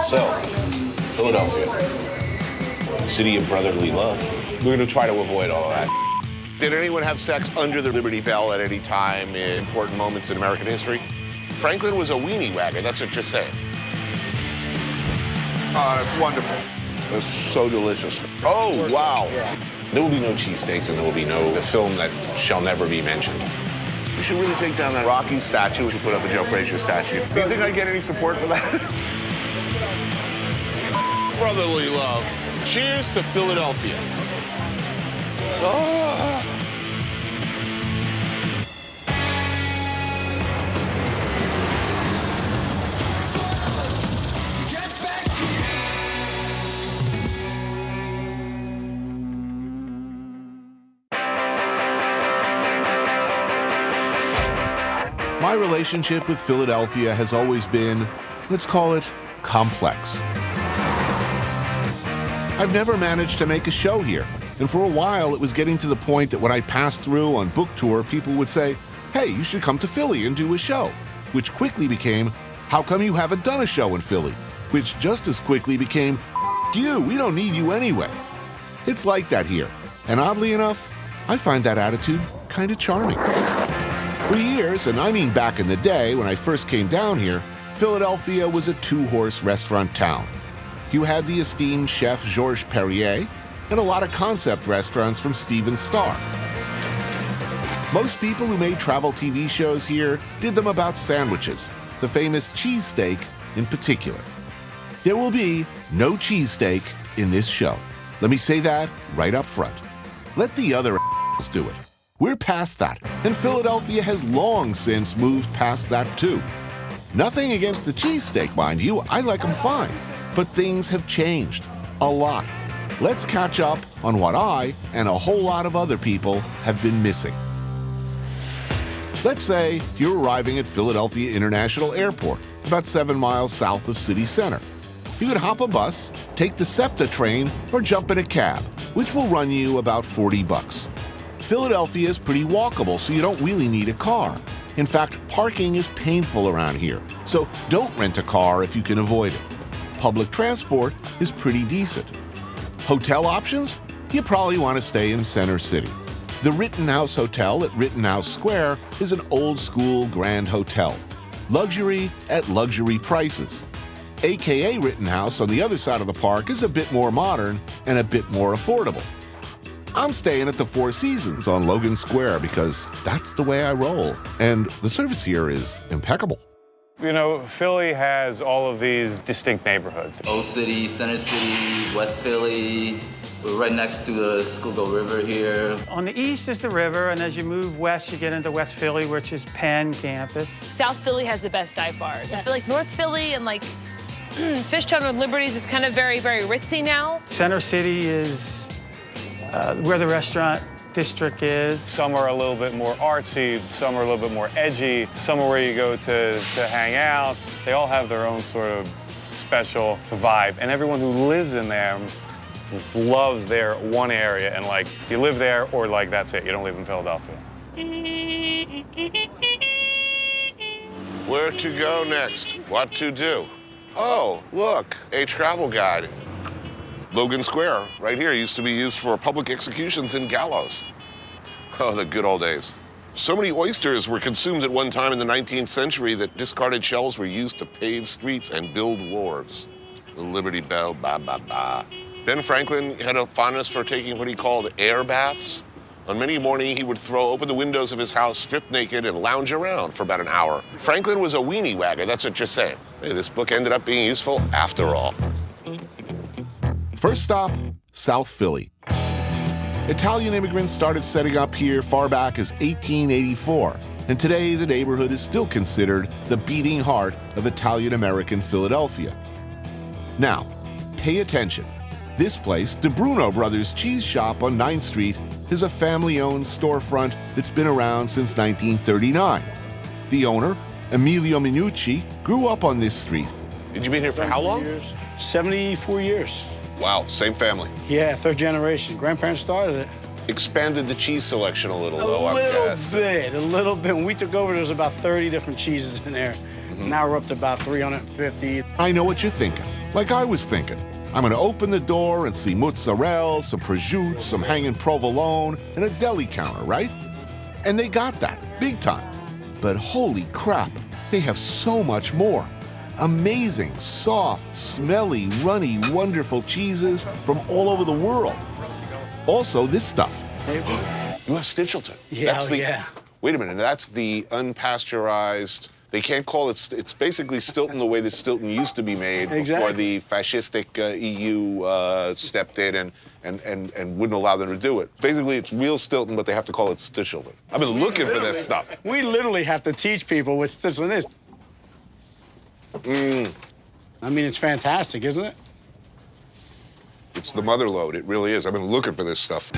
So, Philadelphia, city of brotherly love. We're going to try to avoid all of that. Did anyone have sex under the Liberty Bell at any time in important moments in American history? Franklin was a weenie wagger, that's what you're saying. Oh, that's wonderful. It's so delicious. Oh, wow. There will be no cheesesteaks, and there will be no film that shall never be mentioned. We should really take down that Rocky statue. We should put up a Joe Frazier statue. Do you think I'd get any support for that? Brotherly love. Cheers to Philadelphia. Ah. My relationship with Philadelphia has always been, let's call it, complex. I've never managed to make a show here, and for a while it was getting to the point that when I passed through on book tour, people would say, hey, you should come to Philly and do a show, which quickly became, how come you haven't done a show in Philly? Which just as quickly became, you, we don't need you anyway. It's like that here, and oddly enough, I find that attitude kind of charming. For years, and I mean back in the day when I first came down here, Philadelphia was a two-horse restaurant town. You had the esteemed chef Georges Perrier and a lot of concept restaurants from Steven Starr. Most people who made travel TV shows here did them about sandwiches, the famous cheesesteak in particular. There will be no cheesesteak in this show. Let me say that right up front. Let the other do it. We're past that, and Philadelphia has long since moved past that too. Nothing against the cheesesteak, mind you, I like them fine. But things have changed, a lot. Let's catch up on what I and a whole lot of other people have been missing. Let's say you're arriving at Philadelphia International Airport, about 7 miles south of city center. You can hop a bus, take the SEPTA train, or jump in a cab, which will run you about $40. Philadelphia is pretty walkable, so you don't really need a car. In fact, parking is painful around here, so don't rent a car if you can avoid it. Public transport is pretty decent. Hotel options? You probably want to stay in Center City. The Rittenhouse Hotel at Rittenhouse Square is an old-school grand hotel. Luxury at luxury prices. AKA Rittenhouse on the other side of the park is a bit more modern and a bit more affordable. I'm staying at the Four Seasons on Logan Square because that's the way I roll, and the service here is impeccable. You know, Philly has all of these distinct neighborhoods. Old City, Center City, West Philly. We're right next to the Schuylkill River here. On the east is the river, and as you move west, you get into West Philly, which is Penn campus. South Philly has the best dive bars. Yes. I feel like North Philly and like Fishtown or Liberties is kind of very, very ritzy now. Center City is where the restaurant district is. Some are a little bit more artsy, some are a little bit more edgy, some are where you go to hang out. They all have their own sort of special vibe, and everyone who lives in there loves their one area, and like, you live there or like that's it, you don't live in Philadelphia. Where to go next? What to do? Oh, look, a travel guide. Logan Square, right here, used to be used for public executions and gallows. Oh, the good old days. So many oysters were consumed at one time in the 19th century that discarded shells were used to pave streets and build wharves. The Liberty Bell, ba, ba, ba. Ben Franklin had a fondness for taking what he called air baths. On many mornings, he would throw open the windows of his house, strip naked, and lounge around for about an hour. Franklin was a weenie wagger, that's what you're saying. Hey, this book ended up being useful after all. First stop, South Philly. Italian immigrants started setting up here far back as 1884, and today the neighborhood is still considered the beating heart of Italian-American Philadelphia. Now, pay attention. This place, the Bruno Brothers Cheese Shop on 9th Street, is a family-owned storefront that's been around since 1939. The owner, Emilio Minucci, grew up on this street. Did you be here for how long? 74 years. Wow, same family. Yeah, third generation. Grandparents started it. Expanded the cheese selection a little, though, I'm guessing. A little bit. When we took over, there was about 30 different cheeses in there. Now we're up to about 350. I know what you're thinking. Like I was thinking, I'm gonna open the door and see mozzarella, some prosciutto, some hanging provolone, and a deli counter, right? And they got that, big time. But holy crap, they have so much more. Amazing, soft, smelly, runny, wonderful cheeses from all over the world. Also, this stuff. You have Stichelton. Yeah, yeah. Wait a minute, that's the unpasteurized. They can't call it. It's basically Stilton the way that Stilton used to be made before the fascistic EU stepped in and wouldn't allow them to do it. Basically, it's real Stilton, but they have to call it Stichelton. I've been looking for this stuff. We literally have to teach people what Stichelton is. I mean, it's fantastic, isn't it? It's the mother lode. It really is. I've been looking for this stuff.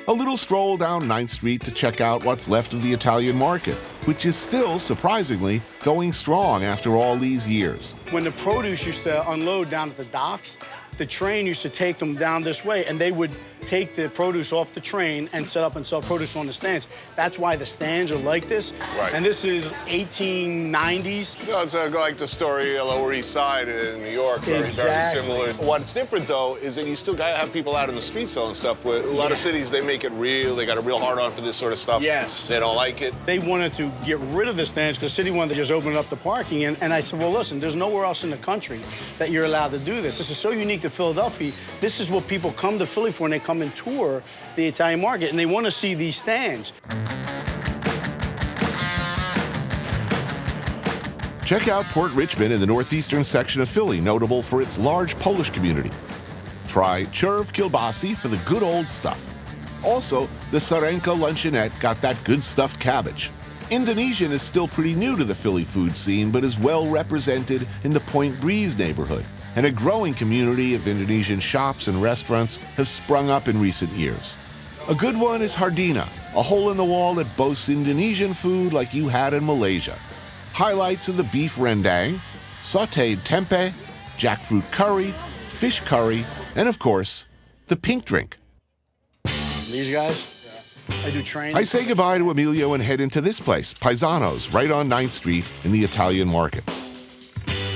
A little stroll down 9th Street to check out what's left of the Italian market, which is still, surprisingly, going strong after all these years. When the produce used to unload down at the docks, the train used to take them down this way, and they would take the produce off the train and set up and sell produce on the stands. That's why the stands are like this. Right. And this is 1890s. No, it's like the story of Lower East Side in New York, very similar. What's different, though, is that you still got to have people out in the street selling stuff. A lot of cities, they make it real. They got a real hard on for this sort of stuff. Yes. They don't like it. They wanted to get rid of the stands because the city wanted to just open up the parking. And I said, well, listen, there's nowhere else in the country that you're allowed to do this. This is so unique to Philadelphia. This is what people come to Philly for, and they come and tour the Italian market, and they want to see these stands. Check out Port Richmond in the northeastern section of Philly, notable for its large Polish community. Try Churv Kielbasi for the good old stuff. Also, the Sarenka Luncheonette got that good stuffed cabbage. Indonesian is still pretty new to the Philly food scene, but is well represented in the Point Breeze neighborhood. And a growing community of Indonesian shops and restaurants have sprung up in recent years. A good one is Hardina, a hole in the wall that boasts Indonesian food like you had in Malaysia. Highlights are the beef rendang, sautéed tempeh, jackfruit curry, fish curry, and of course, the pink drink. These guys, I do training. I say goodbye to Emilio and head into this place, Paisano's, right on 9th Street in the Italian market.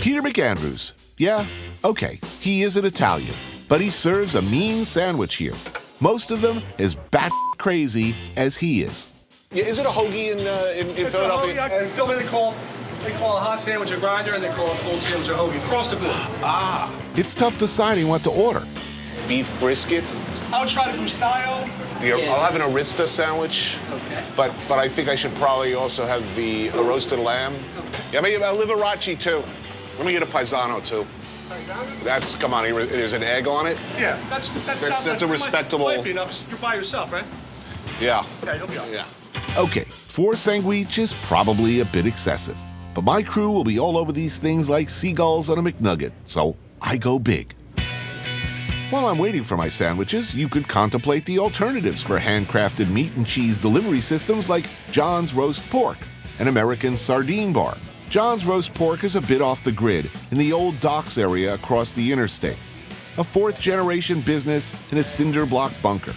Peter McAndrews. Yeah, okay, he is an Italian, but he serves a mean sandwich here. Most of them as bat crazy as he is. Yeah, is it a hoagie in Philadelphia? In Philly, they call a hot sandwich a grinder, and they call a cold sandwich a hoagie. Across the board. Ah. It's tough deciding what to order. Beef brisket. I would try the Gustavo. I'll have an Arista sandwich, but I think I should probably also have the roasted lamb. Yeah, maybe a Liberace too. Let me get a Paisano too. Come on, there's an egg on it? Yeah, that's a respectable. Might be enough. You're by yourself, right? Yeah. Yeah, you'll be all right. Yeah. Okay, 4 sandwich is probably a bit excessive, but my crew will be all over these things like seagulls on a McNugget, so I go big. While I'm waiting for my sandwiches, you could contemplate the alternatives for handcrafted meat and cheese delivery systems like John's Roast Pork, an American sardine bar. John's Roast Pork is a bit off the grid in the old docks area across the interstate. A 4th-generation business in a cinder block bunker.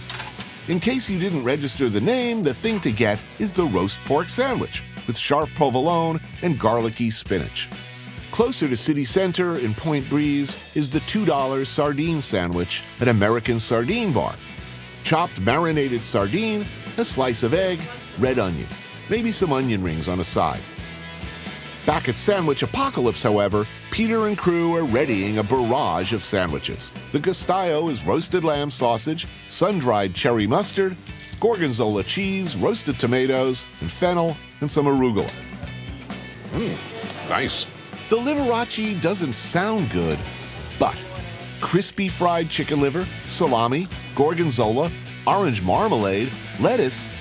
In case you didn't register the name, the thing to get is the roast pork sandwich with sharp provolone and garlicky spinach. Closer to city center in Point Breeze is the $2 sardine sandwich at American Sardine Bar. Chopped marinated sardine, a slice of egg, red onion, maybe some onion rings on the side. Back at Sandwich Apocalypse, however, Peter and crew are readying a barrage of sandwiches. The gustaio is roasted lamb sausage, sun-dried cherry mustard, gorgonzola cheese, roasted tomatoes, and fennel, and some arugula. Nice. The Liberace doesn't sound good, but crispy fried chicken liver, salami, gorgonzola, orange marmalade, lettuce.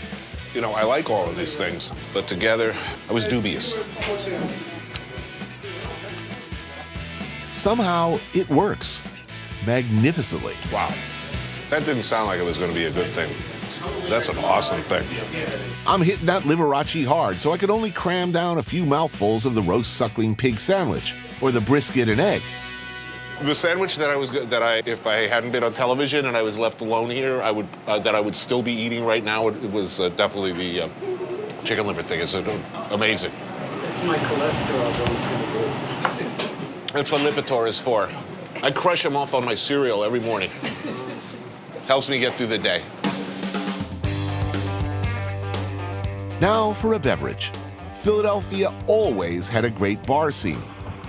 You know, I like all of these things, but together, I was dubious. Somehow, it works magnificently. Wow. That didn't sound like it was going to be a good thing. That's an awesome thing. I'm hitting that Liberace hard, so I could only cram down a few mouthfuls of the roast suckling pig sandwich or the brisket and egg. The sandwich if I hadn't been on television and I was left alone here, that I would still be eating right now, it was definitely the chicken liver thing. It's amazing. my cholesterol going through the roof. That's what Lipitor is for. I crush them up on my cereal every morning. Helps me get through the day. Now for a beverage. Philadelphia always had a great bar scene.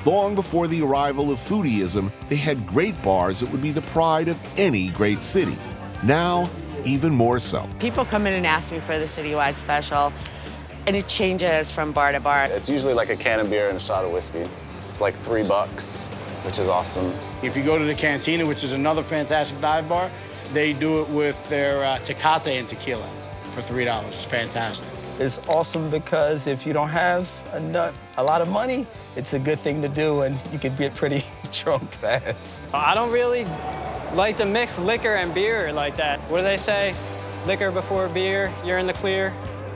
Long before the arrival of foodieism, they had great bars that would be the pride of any great city. Now, even more so. People come in and ask me for the citywide special, and it changes from bar to bar. It's usually like a can of beer and a shot of whiskey. It's like $3, which is awesome. If you go to the Cantina, which is another fantastic dive bar, they do it with their Tecate and tequila for $3. It's fantastic. It's awesome because if you don't have a lot of money, it's a good thing to do, and you can get pretty drunk fast. I don't really like to mix liquor and beer like that. What do they say? Liquor before beer, you're in the clear.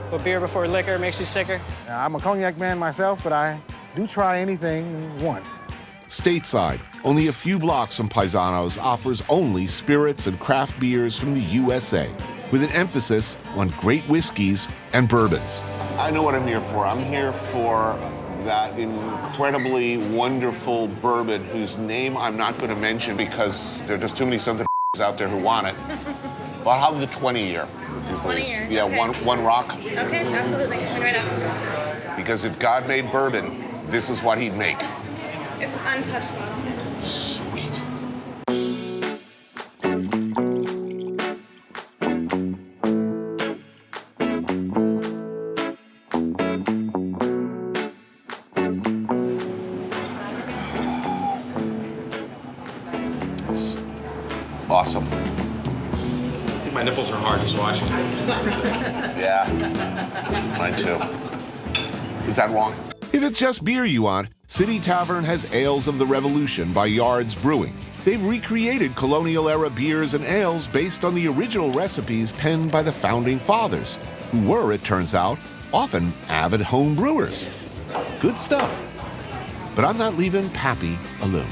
But beer before liquor makes you sicker. I'm a cognac man myself, but I do try anything once. Stateside, only a few blocks from Paisanos, offers only spirits and craft beers from the USA, with an emphasis on great whiskeys and bourbons. I know what I'm here for. I'm here for that incredibly wonderful bourbon whose name I'm not going to mention because there are just too many sons of out there who want it. But I'll have the 20-year. 20-year. Yeah, okay. one rock. Okay, absolutely. Right up. Because if God made bourbon, this is what he'd make. It's an untouched bottle. Sweet. It's awesome. I think my nipples are hard just watching it. Yeah, mine too. Is that wrong? If it's just beer you want, City Tavern has Ales of the Revolution by Yards Brewing. They've recreated colonial-era beers and ales based on the original recipes penned by the Founding Fathers, who were, it turns out, often avid home brewers. Good stuff. But I'm not leaving Pappy alone.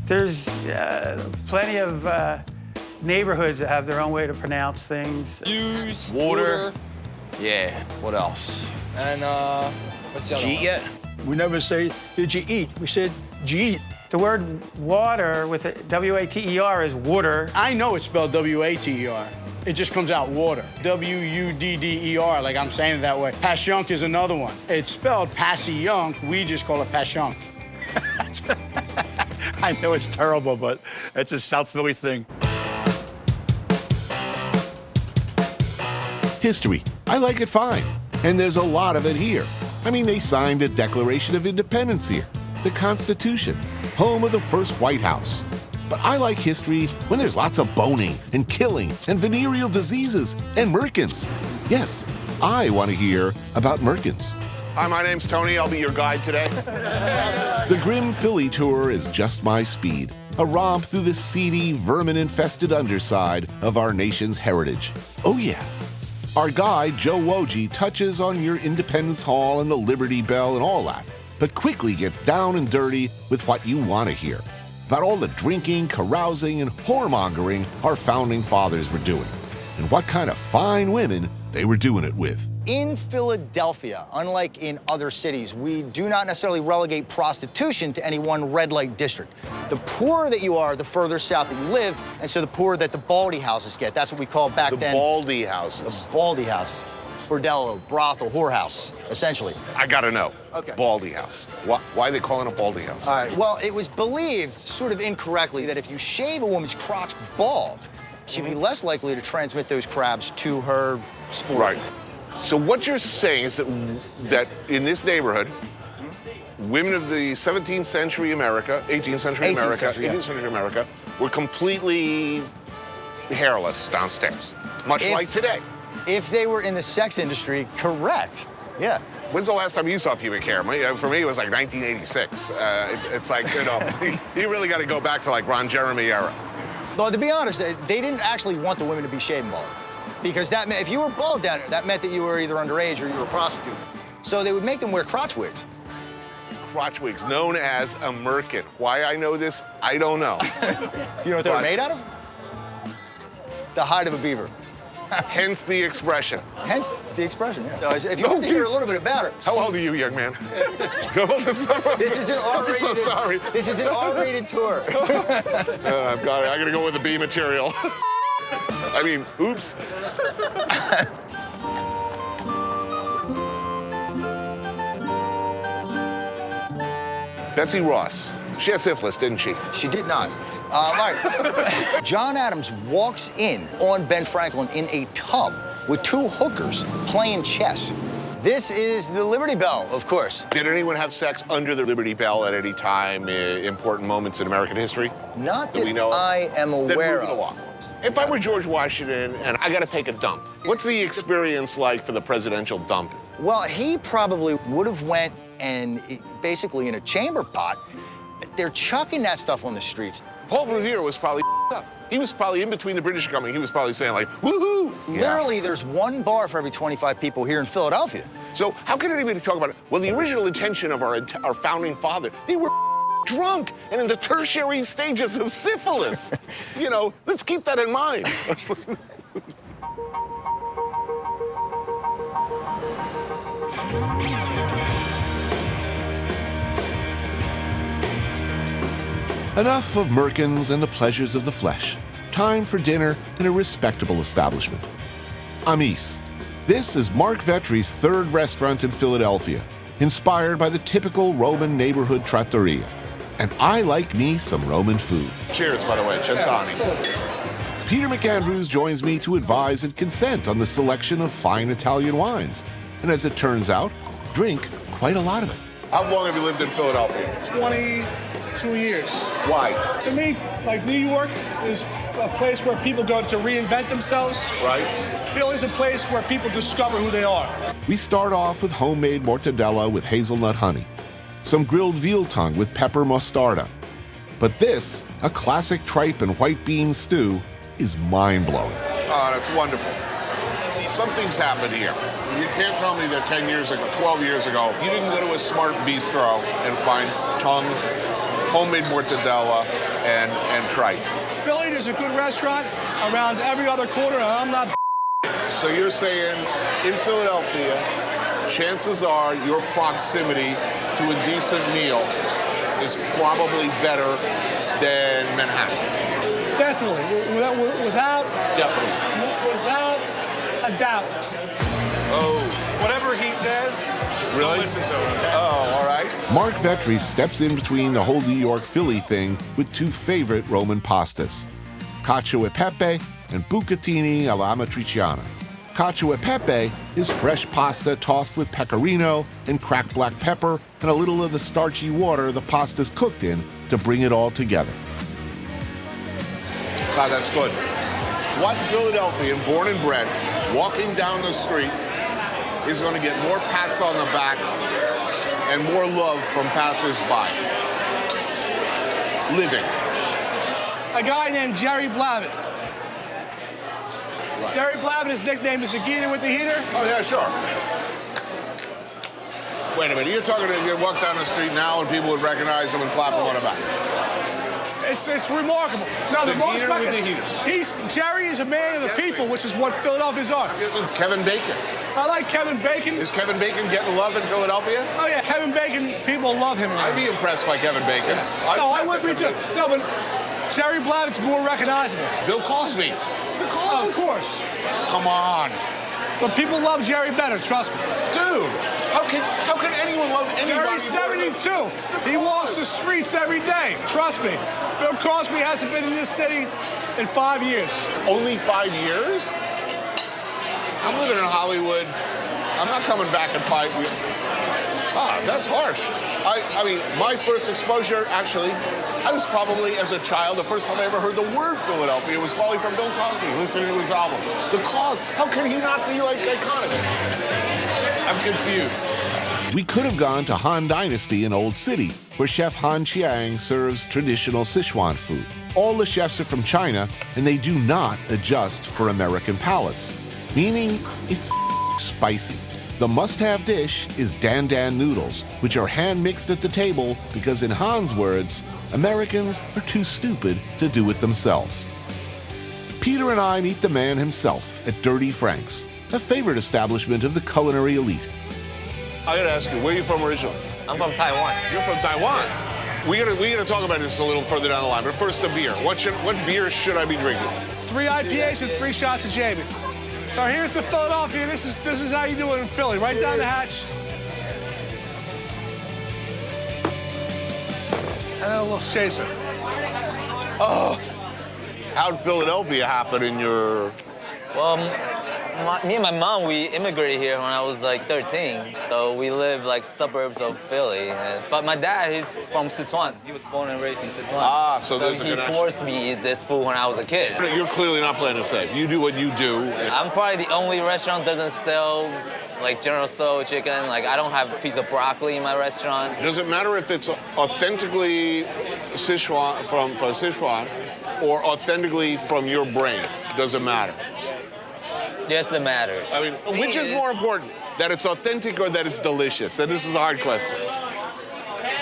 There's plenty of neighborhoods that have their own way to pronounce things. Use water. Yeah. What else? And what's the other one? Yet? We never say, did you eat? We said, did you eat? The word water with a W-A-T-E-R is water. I know it's spelled W-A-T-E-R. It just comes out water. W-U-D-D-E-R, like I'm saying it that way. Passyunk is another one. It's spelled Passy-Yunk. We just call it Passyunk. I know it's terrible, but it's a South Philly thing. History. I like it fine. And there's a lot of it here. I mean, they signed the Declaration of Independence here, the Constitution, home of the first White House. But I like history when there's lots of boning and killing and venereal diseases and merkins. Yes, I want to hear about merkins. Hi, my name's Tony. I'll be your guide today. The Grim Philly Tour is just my speed. A romp through the seedy, vermin-infested underside of our nation's heritage. Oh yeah. Our guide, Joe Wojcik, touches on your Independence Hall and the Liberty Bell and all that, but quickly gets down and dirty with what you want to hear. About all the drinking, carousing, and whoremongering our Founding Fathers were doing. And what kind of fine women they were doing it with. In Philadelphia, unlike in other cities, we do not necessarily relegate prostitution to any one red light district. The poorer that you are, the further south that you live, and so the poorer that the baldy houses get. That's what we called back then. The baldy houses. The baldy houses. Bordello, brothel, whorehouse, essentially. I gotta know. Okay. Baldy house. Why are they calling it a baldy house? All right, well, it was believed, sort of incorrectly, that if you shave a woman's crotch bald, she'd be less likely to transmit those crabs to her sport. Right. So what you're saying is that in this neighborhood, women of the 17th century America, 18th century America, 18th century America, were completely hairless downstairs, much like today. If they were in the sex industry, correct. Yeah. When's the last time you saw pubic hair? For me, it was like 1986. It's like, you know, you really got to go back to like Ron Jeremy era. Well, to be honest, they didn't actually want the women to be shaven bald. Because that meant, if you were bald down there, that meant that you were either underage or you were a prostitute. So they would make them wear crotch wigs. crotch wigs, known as a merkin. Why I know this, I don't know. You know what they're made out of? The hide of a beaver. Hence the expression. Hence the expression, yeah. No, if you want to hear a little bit about it. How old are you, young man? This is an R-rated. I'm so sorry. This is an R-rated tour. I'm gonna go with the B material. I mean, oops. Betsy Ross. She had syphilis, didn't she? She did not. All right. John Adams walks in on Ben Franklin in a tub with two hookers playing chess. This is the Liberty Bell, of course. Did anyone have sex under the Liberty Bell at any time, important moments in American history? Not that I am aware of. Along. If I were George Washington and I gotta take a dump, what's the experience like for the presidential dump? Well, he probably would have went and basically in a chamber pot. They're chucking that stuff on the streets. Paul Revere was probably up. He was probably in between the British coming. He was probably saying like, woohoo! Literally, there's one bar for every 25 people here in Philadelphia. So how can anybody talk about it? Well, the original intention of our founding father, they were drunk and in the tertiary stages of syphilis. You know, let's keep that in mind. Enough of merkins and the pleasures of the flesh. Time for dinner in a respectable establishment. Amis. This is Mark Vetri's third restaurant in Philadelphia, inspired by the typical Roman neighborhood trattoria. And I like me some Roman food. Cheers, by the way, Centani. Peter McAndrews joins me to advise and consent on the selection of fine Italian wines. And as it turns out, drink quite a lot of it. How long have you lived in Philadelphia? 22 years. Why? To me, like New York is a place where people go to reinvent themselves. Right. Philly's a place where people discover who they are. We start off with homemade mortadella with hazelnut honey, some grilled veal tongue with pepper mostarda. But this, a classic tripe and white bean stew, is mind-blowing. Oh, that's wonderful. Something's happened here. You can't tell me that 10 years ago, 12 years ago, you didn't go to a smart bistro and find tongue, homemade mortadella, and tripe. Philly, there's a good restaurant around every other corner, and I'm not. So you're saying in Philadelphia, chances are your proximity to a decent meal is probably better than Manhattan. Definitely, without a doubt. Oh. Whatever he says, really? Listen to him. Oh, all right. Mark Vetri steps in between the whole New York-Philly thing with two favorite Roman pastas, cacio e pepe and bucatini alla matriciana. Cacio e pepe is fresh pasta tossed with pecorino and cracked black pepper and a little of the starchy water the pasta's cooked in to bring it all together. God, that's good. What Philadelphian, born and bred, walking down the street is going to get more pats on the back and more love from passers-by. Living. A guy named Jerry Blavitt. Right. Jerry Blavitt, his nickname is the Geeter with the heater. Oh, yeah, sure. Wait a minute, you're talking to you walk down the street now and people would recognize him and clap him on the back. It's remarkable. No, the heater with the heater. Jerry is a man of the people, which is what Philadelphians are. Isn't Kevin Bacon? I like Kevin Bacon. Is Kevin Bacon getting love in Philadelphia? Oh, yeah, Kevin Bacon, people love him. I'd be impressed by Kevin Bacon. Yeah. No, I would be too. No, but Jerry Blavitt's more recognizable. Bill Cosby. Oh, of course. Come on. But people love Jerry better, trust me. Dude, how can anyone love anybody? Jerry's 72. He walks the streets every day, trust me. Bill Cosby hasn't been in this city in 5 years. Only 5 years? I'm living in Hollywood. I'm not coming back in 5 years. Ah, that's harsh. I mean, my first exposure, actually, I was probably, as a child, the first time I ever heard the word Philadelphia was probably from Bill Cosby, listening to his album. The Cause, how can he not be, like, iconic? I'm confused. We could have gone to Han Dynasty in Old City, where Chef Han Chiang serves traditional Sichuan food. All the chefs are from China, and they do not adjust for American palates, meaning it's spicy. the must-have dish is Dan Dan noodles, which are hand-mixed at the table because, in Han's words, Americans are too stupid to do it themselves. Peter and I meet the man himself at Dirty Frank's, a favorite establishment of the culinary elite. I gotta ask you, where are you from originally? I'm from Taiwan. You're from Taiwan? Yes. We gotta talk about this a little further down the line, but first the beer. What beer should I be drinking? 3 IPAs and 3 shots of Jamie. So here's the Philadelphia. This is how you do it in Philly. Right down the hatch. And then a little chaser. Oh, how'd Philadelphia happen in your... Well, me and my mom, we immigrated here when I was like 13. So we live like suburbs of Philly. But my dad, he's from Sichuan. He was born and raised in Sichuan. Ah, so there's a he connection. forced me to eat this food when I was a kid. You're clearly not playing it safe. You do what you do. I'm probably the only restaurant that doesn't sell like General Tso chicken. Like I don't have a piece of broccoli in my restaurant. Does it matter if it's authentically Sichuan, from Sichuan, or authentically from your brain? Does it matter? Yes, it matters. I mean, which is more important, that it's authentic or that it's delicious? And this is a hard question.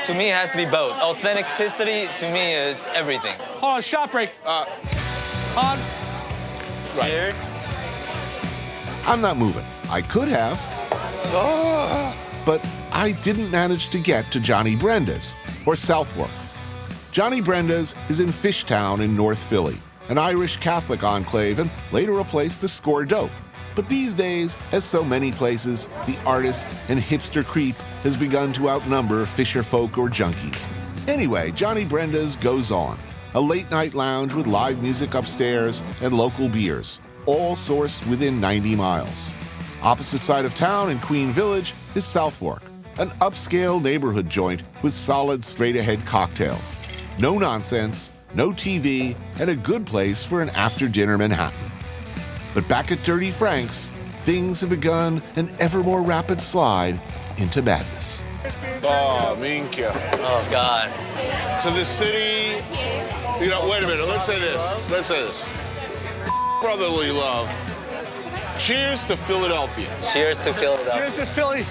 To me, it has to be both. Authenticity, to me, is everything. Hold on, shot break. On. Right. Cheers. I'm not moving. I could have, but I didn't manage to get to Johnny Brenda's or Southwark. Johnny Brenda's is in Fishtown in North Philly, an Irish Catholic enclave and later a place to score dope. But these days, as so many places, the artist and hipster creep has begun to outnumber fisher folk or junkies. Anyway, Johnny Brenda's goes on, a late-night lounge with live music upstairs and local beers, all sourced within 90 miles. Opposite side of town in Queen Village is Southwark, an upscale neighborhood joint with solid straight-ahead cocktails. No nonsense, no TV, and a good place for an after-dinner Manhattan. But back at Dirty Frank's, things have begun an ever more rapid slide into madness. Oh, Minka. Oh, God. To the city, you know, wait a minute, let's say this. Brotherly love. Cheers to Philadelphia. Cheers to Philadelphia. Cheers to Philly.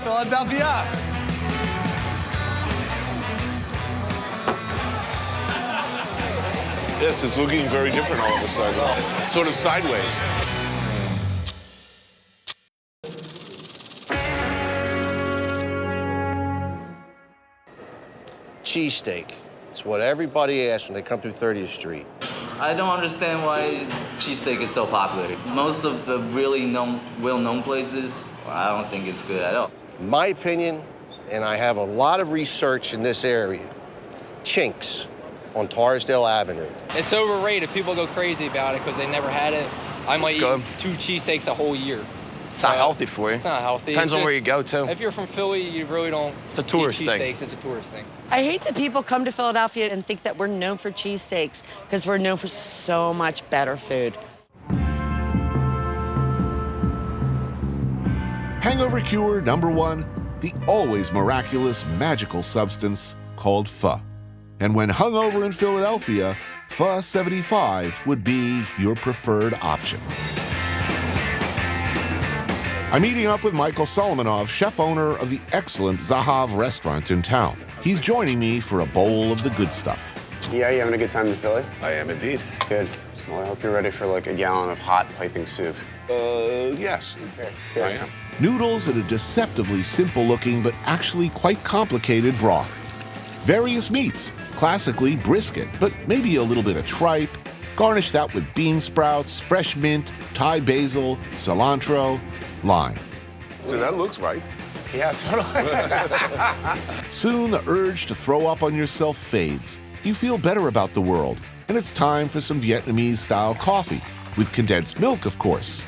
Philadelphia. Yes, it's looking very different all of a sudden. Sort of sideways. Cheesesteak. It's what everybody asks when they come through 30th Street. I don't understand why cheesesteak is so popular. Most of the really well-known places, I don't think it's good at all. My opinion, and I have a lot of research in this area, Chinks on Torresdale Avenue. It's overrated. People go crazy about it because they never had it. I might good. eat 2 cheesesteaks a whole year. It's not healthy for you. It's not healthy. Depends on where you go, too. If you're from Philly, you really don't It's a tourist eat thing. cheesesteaks. It's a tourist thing. I hate that people come to Philadelphia and think that we're known for cheesesteaks because we're known for so much better food. Hangover cure number 1, the always miraculous magical substance called pho. And when hungover in Philadelphia, pho 75 would be your preferred option. I'm meeting up with Michael Solomonov, chef-owner of the excellent Zahav restaurant in town. He's joining me for a bowl of the good stuff. Yeah, you having a good time in Philly? I am indeed. Good. Well, I hope you're ready for like a gallon of hot piping soup. Yes, Good. I am. Noodles in a deceptively simple-looking but actually quite complicated broth. Various meats, classically brisket, but maybe a little bit of tripe. Garnish that with bean sprouts, fresh mint, Thai basil, cilantro, lime. So that looks right. Yeah, totally. Soon the urge to throw up on yourself fades. You feel better about the world, and it's time for some Vietnamese-style coffee, with condensed milk, of course.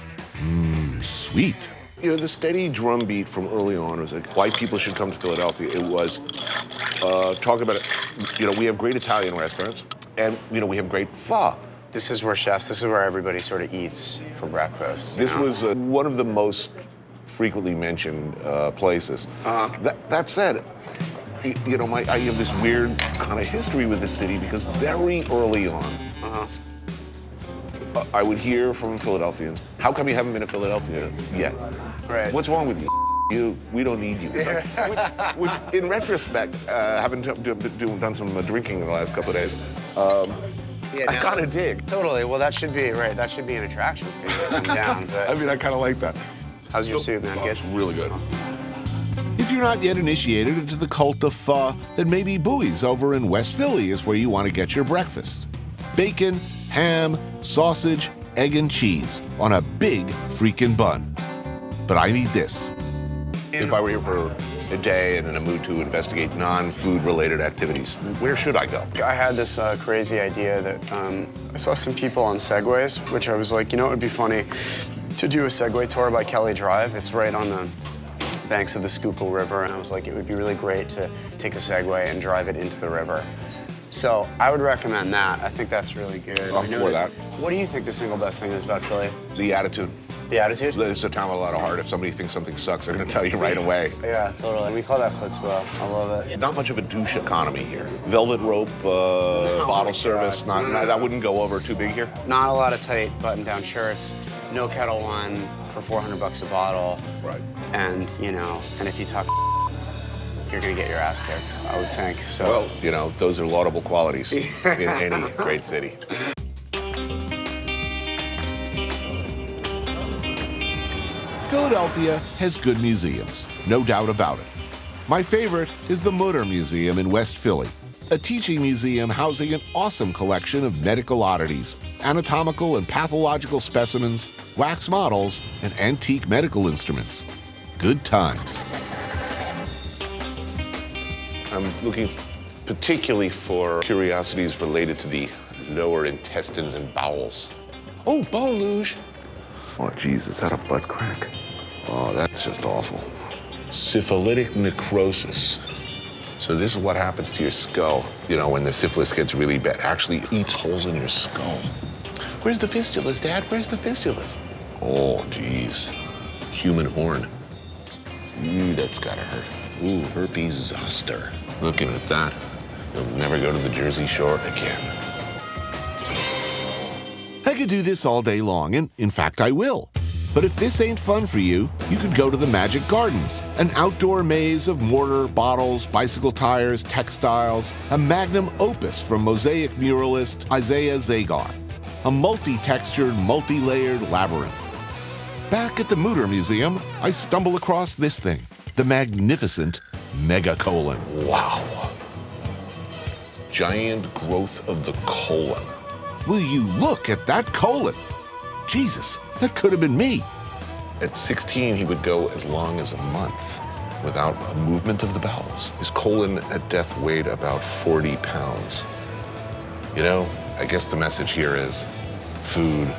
Sweet. You know, the steady drumbeat from early on was like why people should come to Philadelphia. It was talk about it. You know, we have great Italian restaurants, and you know we have great pho. This is where everybody sort of eats for breakfast. This was one of the most frequently mentioned places. That said, you know, I have this weird kind of history with the city because very early on, I would hear from Philadelphians how come you haven't been to Philadelphia yet? Right. What's wrong with you? We don't need you. Which in retrospect, having done some drinking in the last couple of days, I gotta dig. Totally. Well, that should be right. That should be an attraction for you to come down. But I mean, I kind of like that. how's your soup, man? Oh, it's really good. If you're not yet initiated into the cult of pho, then maybe Bowie's over in West Philly is where you want to get your breakfast. Bacon, ham, sausage, egg, and cheese on a big freaking bun. But I need this. If I were here for a day and in a mood to investigate non-food related activities, where should I go? I had this crazy idea that I saw some people on Segways, which I was like, you know, it would be funny to do a Segway tour by Kelly Drive. It's right on the banks of the Schuylkill River, and I was like, it would be really great to take a Segway and drive it into the river. So I would recommend that. I think that's really good. I'm for that. What do you think the single best thing is about Philly? The attitude. The attitude? It's a town with a lot of heart. If somebody thinks something sucks, they're going to tell you right away. Yeah, totally. We call that chutzpah. I love it. Not much of a douche economy here. Velvet rope, bottle service, that wouldn't go over too big here? Not a lot of tight button-down shirts, no Kettle One for $400 a bottle. Right. And, you know, and if you talk you're going to get your ass kicked, I would think. So. Well, you know, those are laudable qualities in any great city. Philadelphia has good museums, no doubt about it. My favorite is the Mutter Museum in West Philly, a teaching museum housing an awesome collection of medical oddities, anatomical and pathological specimens, wax models, and antique medical instruments. Good times. I'm looking particularly for curiosities related to the lower intestines and bowels. Oh, bone luge. Oh, geez, is that a butt crack? Oh, that's just awful. Syphilitic necrosis. So this is what happens to your skull, you know, when the syphilis gets really bad. Actually eats holes in your skull. Where's the fistulas, Dad? Where's the fistulas? Oh, geez. Human horn. Ooh, that's gotta hurt. Ooh, herpes zoster. Looking at that, you'll never go to the Jersey Shore again. I could do this all day long, and in fact I will. But if this ain't fun for you, you could go to the Magic Gardens, an outdoor maze of mortar, bottles, bicycle tires, textiles, a magnum opus from mosaic muralist Isaiah Zagar, a multi-textured, multi-layered labyrinth. Back at the Mutter Museum, I stumble across this thing, the magnificent megacolon. Wow. Giant growth of the colon. Will you look at that colon? Jesus, that could have been me. At 16, he would go as long as a month without a movement of the bowels. His colon at death weighed about 40 pounds. You know, I guess the message here is food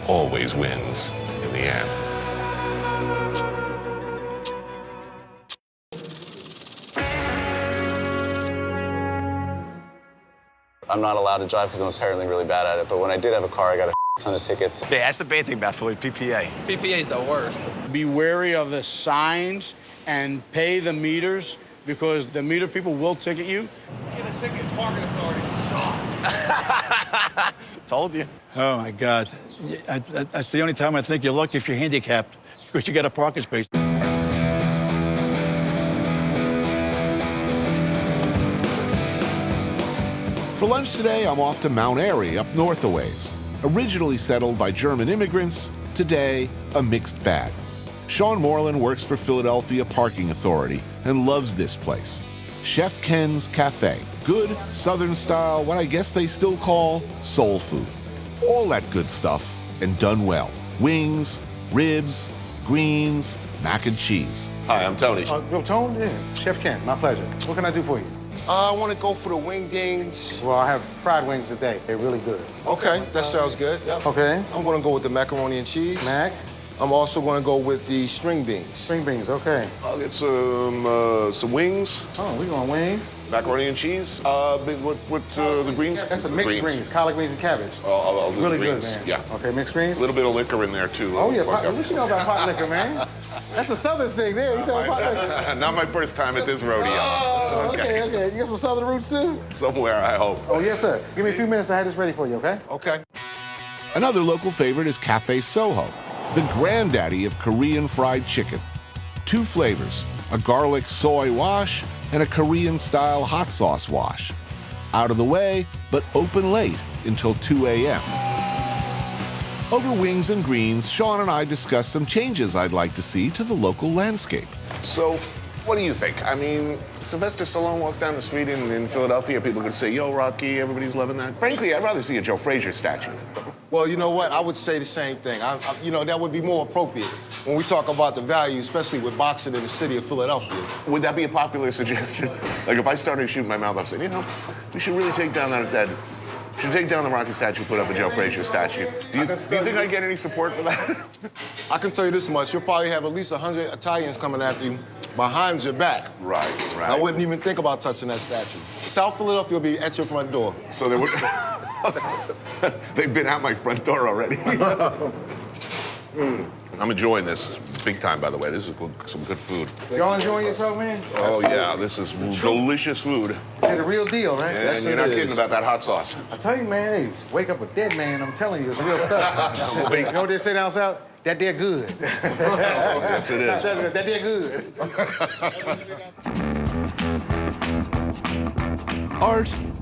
always wins in the end. I'm not allowed to drive because I'm apparently really bad at it, but when I did have a car, I got a ton of tickets. Yeah, that's the bad thing about Philly, PPA. PPA is the worst. Be wary of the signs and pay the meters because the meter people will ticket you. Get a ticket, parking authority sucks. Told you. Oh, my God. That's the only time I think you're lucky if you're handicapped, because you get a parking space. For lunch today, I'm off to Mount Airy, up north a ways. Originally settled by German immigrants, today a mixed bag. Sean Moreland works for Philadelphia Parking Authority and loves this place. Chef Ken's Cafe. Good, Southern style, what I guess they still call soul food. All that good stuff, and done well. Wings, ribs, greens, mac and cheese. Hi, I'm Tony. Tone? Yeah, Chef Ken, my pleasure. What can I do for you? I want to go for the wingdings. Well, I have fried wings today. They're really good. Okay, that sounds good. Yep. Okay. I'm going to go with the macaroni and cheese. Mac. I'm also going to go with the string beans. String beans, okay. I'll get some wings. Oh, we going wings? Macaroni and cheese. With the greens. That's a mixed greens, collard greens and cabbage. I'll do really the greens. good, man. Yeah. Okay, mixed greens. A little bit of liquor in there too. Oh yeah, what you know about pot liquor, man? That's a Southern thing there. You talking pot liquor? Not my first time at this rodeo. Oh, okay. You got some Southern roots too? Somewhere, I hope. Oh yes, sir. Give me a few minutes. I have this ready for you, okay? Okay. Another local favorite is Cafe Soho, the granddaddy of Korean fried chicken. 2 flavors, a garlic soy wash and a Korean-style hot sauce wash. Out of the way, but open late until 2 a.m. Over wings and greens, Sean and I discussed some changes I'd like to see to the local landscape. So, what do you think? I mean, Sylvester Stallone walks down the street in Philadelphia, people could say, yo, Rocky, everybody's loving that. Frankly, I'd rather see a Joe Frazier statue. Well, you know what? I would say the same thing. You know, that would be more appropriate when we talk about the value, especially with boxing in the city of Philadelphia. Would that be a popular suggestion? Like, if I started shooting my mouth off, saying, you know, we should really take down should take down the Rocky statue, put up a Joe Frazier statue. Do you think I'd get any support for that? I can tell you this much. You'll probably have at least 100 Italians coming after you behind your back. Right. I wouldn't even think about touching that statue. South Philadelphia will be at your front door. So they would... They've been at my front door already. I'm enjoying this big time, by the way. This is some good food. Y'all enjoying yourself, man? Oh, yeah. This is delicious food. It's the real deal, right? And you're not kidding about that hot sauce. I tell you, man, hey, wake up a dead man. I'm telling you, it's real stuff. You know what they say down south? That they're good. Yes, it is. That they're good.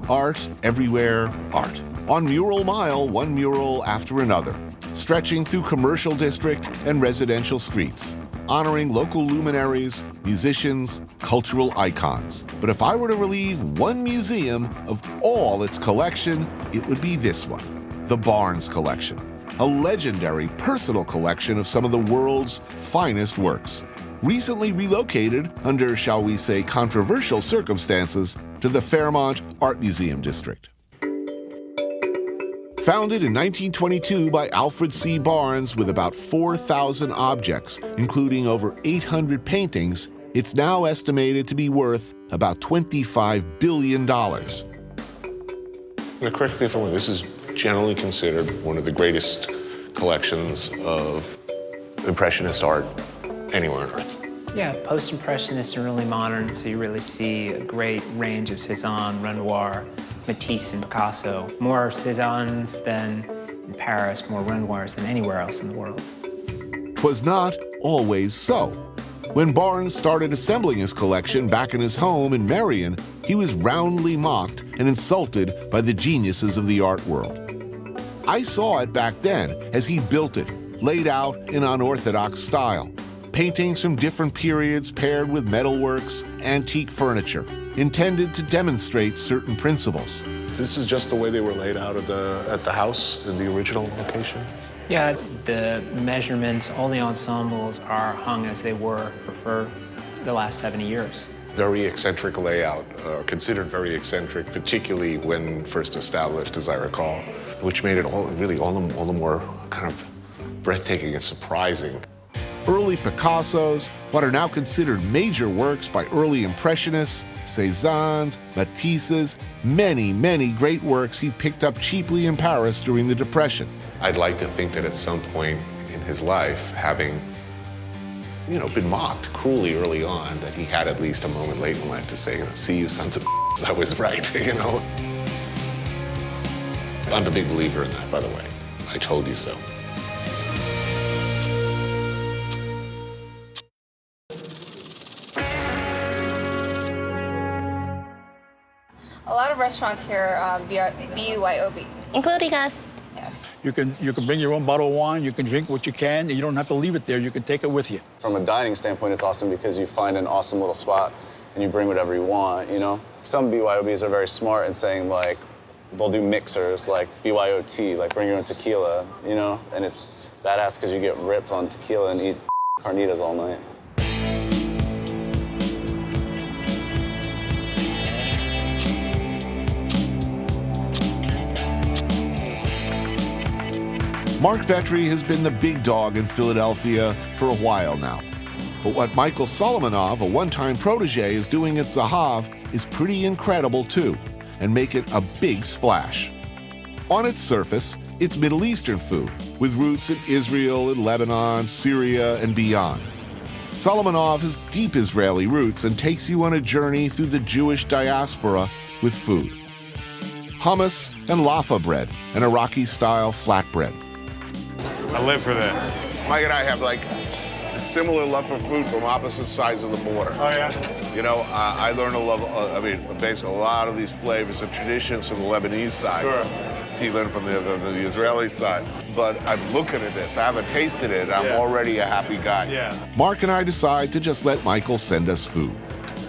Art, everywhere, art. On Mural Mile, one mural after another, stretching through commercial district and residential streets, honoring local luminaries, musicians, cultural icons. But if I were to relieve one museum of all its collection, it would be this one, the Barnes Collection, a legendary personal collection of some of the world's finest works, recently relocated under, shall we say, controversial circumstances to the Fairmont Art Museum District. Founded in 1922 by Alfred C. Barnes with about 4,000 objects, including over 800 paintings, it's now estimated to be worth about $25 billion. Now, correct me if I'm wrong, this is generally considered one of the greatest collections of Impressionist art anywhere on Earth. Yeah, post-Impressionists and really modern, so you really see a great range of Cézanne, Renoir, Matisse, and Picasso. More Cézannes than in Paris, more Renoirs than anywhere else in the world. 'Twas not always so. When Barnes started assembling his collection back in his home in Marion, he was roundly mocked and insulted by the geniuses of the art world. I saw it back then as he built it, laid out in unorthodox style. Paintings from different periods paired with metalworks, antique furniture, intended to demonstrate certain principles. This is just the way they were laid out at the house in the original location? Yeah, the measurements, all the ensembles are hung as they were for the last 70 years. Very eccentric layout, considered very eccentric, particularly when first established, as I recall, which made it all the more kind of breathtaking and surprising. Early Picassos, what are now considered major works by early Impressionists, Cézannes, Matisses, many, many great works he picked up cheaply in Paris during the Depression. I'd like to think that at some point in his life, having, been mocked cruelly early on, that he had at least a moment late in life to say, see you sons of I was right, I'm a big believer in that, by the way. I told you so. A lot of restaurants here BYOB. Including us. Yes. You can bring your own bottle of wine, you can drink what you can, and you don't have to leave it there, you can take it with you. From a dining standpoint, it's awesome because you find an awesome little spot and you bring whatever you want, Some BYOBs are very smart in saying, like, they'll do mixers, like BYOT, like bring your own tequila, And it's badass because you get ripped on tequila and eat carnitas all night. Mark Vetri has been the big dog in Philadelphia for a while now. But what Michael Solomonov, a one-time protege, is doing at Zahav is pretty incredible too, and make it a big splash. On its surface, it's Middle Eastern food, with roots in Israel and Lebanon, Syria, and beyond. Solomonov has deep Israeli roots and takes you on a journey through the Jewish diaspora with food. Hummus and laffa bread, an Iraqi-style flatbread. I live for this. Mike and I have like a similar love for food from opposite sides of the border. Oh, yeah? You know, I learned to love, basically a lot of these flavors and traditions from the Lebanese side. Sure. He learned from the Israeli side. But I'm looking at this. I haven't tasted it. I'm already a happy guy. Yeah. Mark and I decide to just let Michael send us food.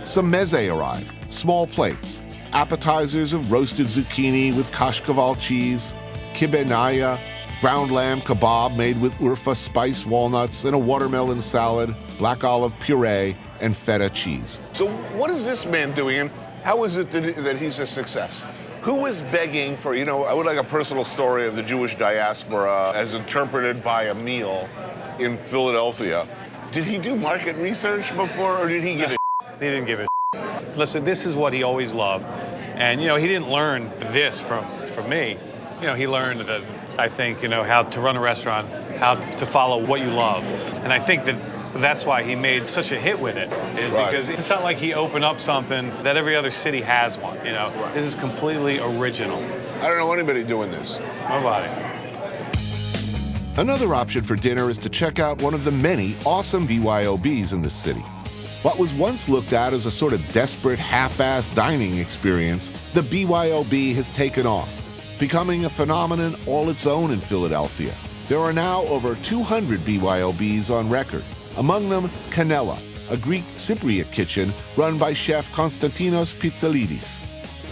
Some meze arrived, small plates, appetizers of roasted zucchini with kashkaval cheese, kibenaya, ground lamb kebab made with urfa spiced walnuts, and a watermelon salad, black olive puree, and feta cheese. So what is this man doing, and how is it that he's a success? Who is begging for, you know, I would like a personal story of the Jewish diaspora as interpreted by a meal in Philadelphia. Did he do market research before, or did he give a He didn't give a Listen, this is what he always loved. And, you know, he didn't learn this from me. You know, he learned, I think, you know, how to run a restaurant, how to follow what you love. And I think that's why he made such a hit with it, is because it's not like he opened up something that every other city has one, you know. This is completely original. I don't know anybody doing this. Nobody. Another option for dinner is to check out one of the many awesome BYOBs in the city. What was once looked at as a sort of desperate, half-assed dining experience, the BYOB has taken off, becoming a phenomenon all its own in Philadelphia. There are now over 200 BYOBs on record. Among them, Canella, a Greek Cypriot kitchen run by chef Konstantinos Pizzalidis.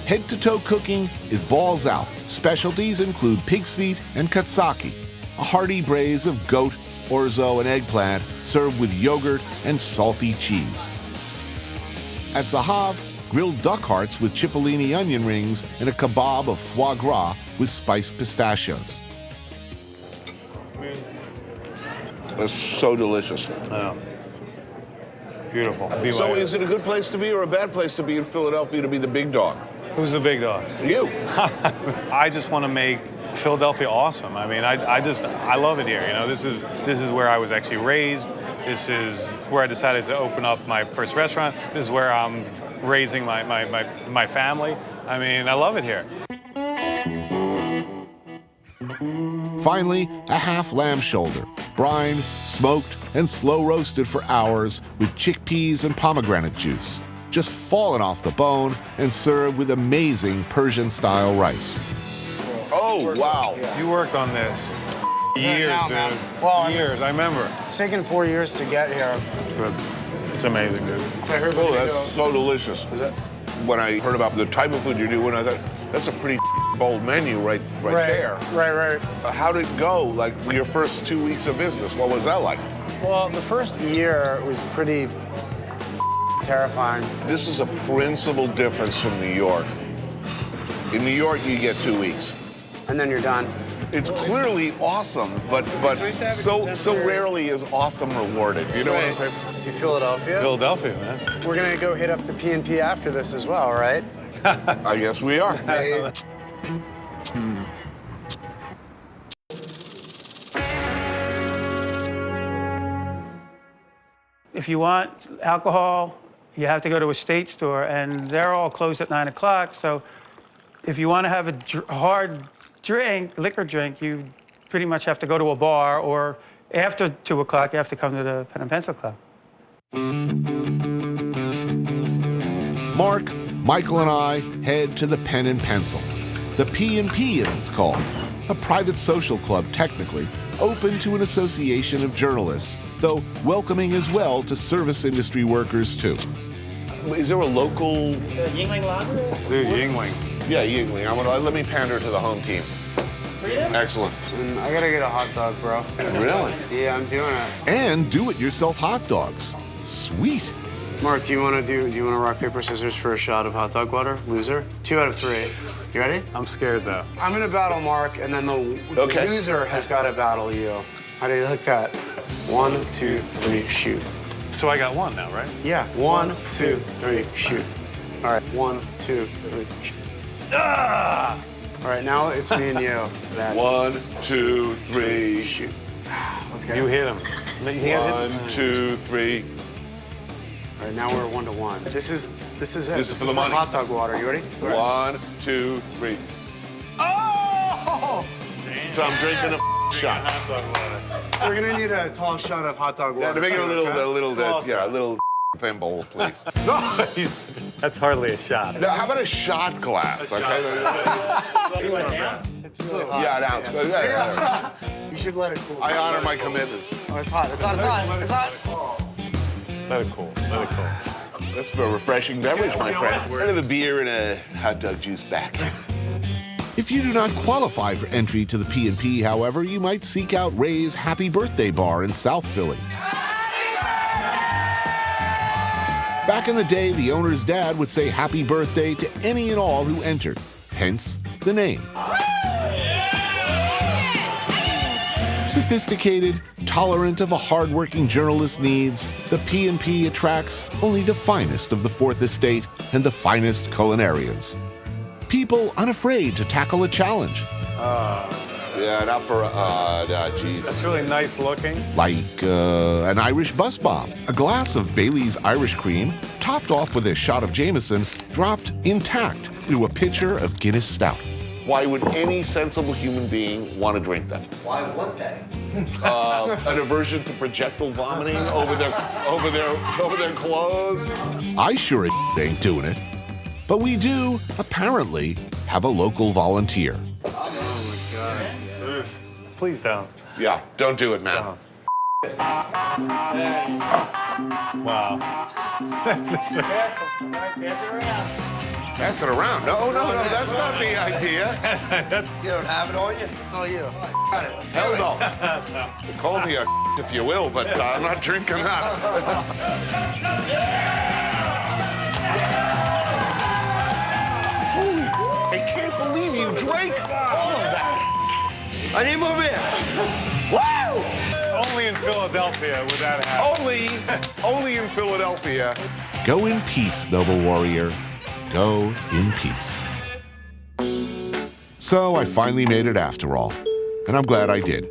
Head-to-toe cooking is balls out. Specialties include pig's feet and katsaki, a hearty braise of goat, orzo, and eggplant served with yogurt and salty cheese. At Zahav, grilled duck hearts with cipollini onion rings and a kebab of foie gras with spiced pistachios. It's so delicious. Oh. Beautiful. So is it a good place to be or a bad place to be in Philadelphia to be the big dog? Who's the big dog? You. I just want to make Philadelphia awesome. I mean, I love it here. You know, this is where I was actually raised. This is where I decided to open up my first restaurant. This is where I'm raising my family. I mean, I love it here. Finally, a half lamb shoulder, brined, smoked, and slow roasted for hours with chickpeas and pomegranate juice, just falling off the bone and served with amazing Persian-style rice. Oh, wow. You worked on this. Years, now, dude. man. Well, years, I remember. It's taken 4 years to get here. It's good. It's amazing, dude. Oh, that's so delicious. When I heard about the type of food you're doing, I thought, that's a pretty bold menu right there. Right. How did it go, like, your first 2 weeks of business? What was that like? Well, the first year was pretty terrifying. This is a principal difference from New York. In New York, you get 2 weeks. And then you're done. It's clearly awesome, but so rarely is awesome rewarded. You know what I'm saying? To Philadelphia? Philadelphia, man. We're gonna go hit up the P&P after this as well, right? I guess we are. If you want alcohol, you have to go to a state store, and they're all closed at 9 o'clock. So if you want to have a hard drink, liquor drink, you pretty much have to go to a bar, or after 2 o'clock, you have to come to the Pen and Pencil Club. Mark, Michael, and I head to the Pen and Pencil. The P&P, as it's called, a private social club, technically, open to an association of journalists, though welcoming as well to service industry workers, too. Is there a local... Yingling Lager? Dude, Yingling. Yeah, Yingling. Let me pander to the home team. Excellent. I gotta get a hot dog, bro. Really? Yeah, I'm doing it. And do-it-yourself hot dogs. Sweet. Mark, do you wanna rock, paper, scissors for a shot of hot dog water? Loser? 2 out of 3. You ready? I'm scared, though. I'm gonna battle Mark, and then the loser has gotta battle you. How do you like that? 1, 2, 3, shoot. So I got one now, right? Yeah. 1, 2, 3, shoot. All right. 1, 2, 3, shoot. Ah! All right, now it's me and you. 1, 2, 3, shoot. Okay. You hit him. 1, 2, 3. All right, now we're 1 to 1. This is it. This is for the money. Hot dog water. You ready? 1, 2, 3. Oh! So I'm drinking a shot. Hot dog water. We're gonna need a tall shot of hot dog water. Yeah, to make it a little Small thimble, please. No, that's hardly a shot. Now, how about a shot glass? Okay. It's really hot. Yeah, now it's good. Yeah. You should let it cool. I honor my commitments. Oh, it's hot. It's hot. It's hot. It's hot. Let it cool. Let it cool. That's a refreshing beverage, my friend. I have a beer and a hot dog juice back. If you do not qualify for entry to the P&P, however, you might seek out Ray's Happy Birthday Bar in South Philly. Back in the day, the owner's dad would say happy birthday to any and all who entered, hence the name. Sophisticated, tolerant of a hard-working journalist's needs, the P&P attracts only the finest of the Fourth Estate and the finest culinarians. People unafraid to tackle a challenge. Yeah, not for, geez. That's really nice looking. Like an Irish bus bomb, a glass of Bailey's Irish cream, topped off with a shot of Jameson, dropped intact into a pitcher of Guinness Stout. Why would any sensible human being want to drink that? Why would they? An aversion to projectile vomiting over their clothes? I sure ain't doing it. But we do, apparently, have a local volunteer. Oh my God. Please don't. Yeah, don't do it, man. Wow. Pass it around. No, that's not the idea. You don't have it on you? It's all you. Got it. Hell no. Call me a if you will, but I'm not drinking that. Holy, I can't believe you drank all of that. I need more beer. Woo! Only in Philadelphia would that happen. Only in Philadelphia. Go in peace, noble warrior. Go in peace. So I finally made it after all, and I'm glad I did.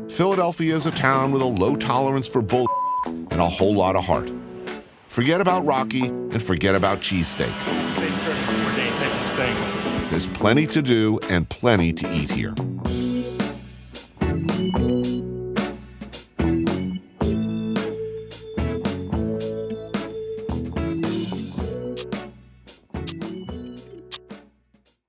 Philadelphia is a town with a low tolerance for bull and a whole lot of heart. Forget about Rocky and forget about cheesesteak. Safe journey to Bourdain. Thank you for staying with us. There's plenty to do and plenty to eat here.